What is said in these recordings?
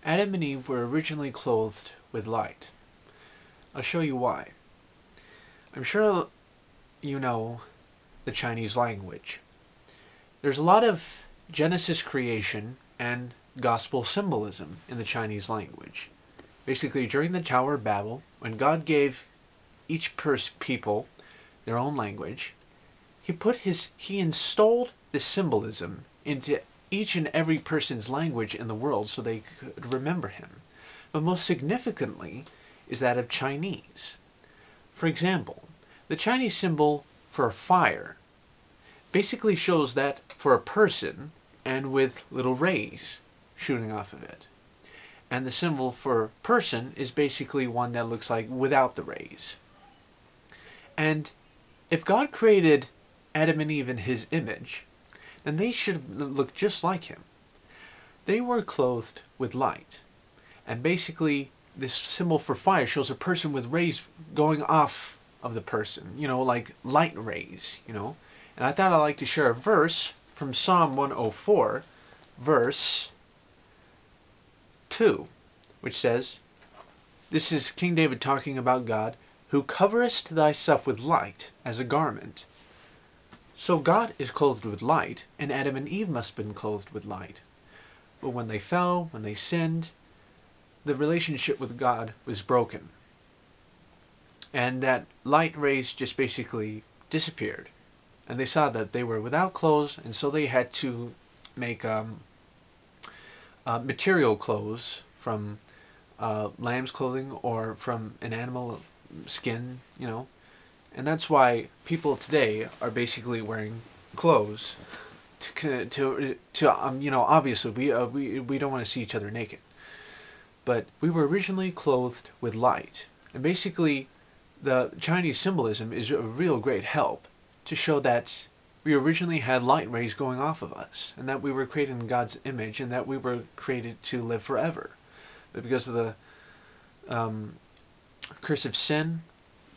Adam and Eve were originally clothed with light. I'll show you why. I'm sure you know the Chinese language. There's a lot of Genesis creation and gospel symbolism in the Chinese language. Basically, during the Tower of Babel, when God gave each people their own language, he installed the symbolism into each and every person's language in the world so they could remember him. But most significantly is that of Chinese. For example, the Chinese symbol for fire basically shows that for a person and with little rays shooting off of it. And the symbol for person is basically one that looks like without the rays. And if God created Adam and Eve in his image, then they should look just like him. They were clothed with light. And basically, this symbol for fire shows a person with rays going off of the person, like light rays, And I thought I'd like to share a verse from Psalm 104, verse 2, which says, this is King David talking about God, who coverest thyself with light as a garment. So God is clothed with light, and Adam and Eve must have been clothed with light. But when they fell, when they sinned, the relationship with God was broken. And that light rays just basically disappeared. And they saw that they were without clothes, and so they had to make material clothes from lamb's clothing or from an animal skin, And that's why people today are basically wearing clothes obviously we don't want to see each other naked. But we were originally clothed with light. And basically the Chinese symbolism is a real great help to show that we originally had light rays going off of us, and that we were created in God's image, and that we were created to live forever. But because of the curse of sin,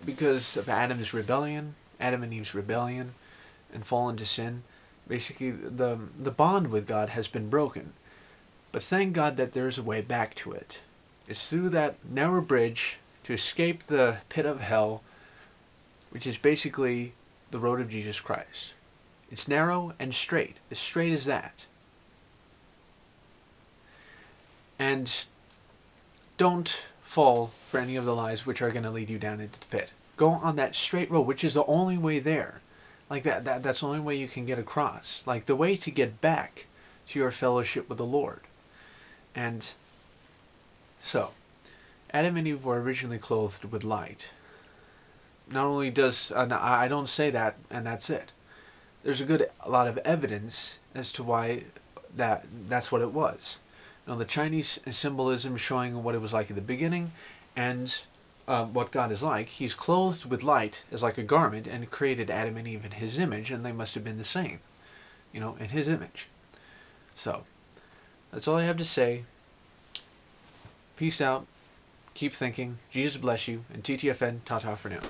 because of Adam and Eve's rebellion, and fall into sin, basically the bond with God has been broken. But thank God that there's a way back to it. It's through that narrow bridge to escape the pit of hell, which is basically the road of Jesus Christ. It's narrow and straight as that. And don't fall for any of the lies which are going to lead you down into the pit. Go on that straight road, which is the only way there. Like that's the only way you can get across. Like the way to get back to your fellowship with the Lord. And so, Adam and Eve were originally clothed with light. Not only does, I don't say that and that's it. There's a lot of evidence as to why that's what it was. The Chinese symbolism showing what it was like at the beginning, and what God is like. He's clothed with light as like a garment, and created Adam and Eve in his image, and they must have been the same, in his image. So, that's all I have to say. Peace out. Keep thinking. Jesus bless you. And TTFN, ta-ta for now.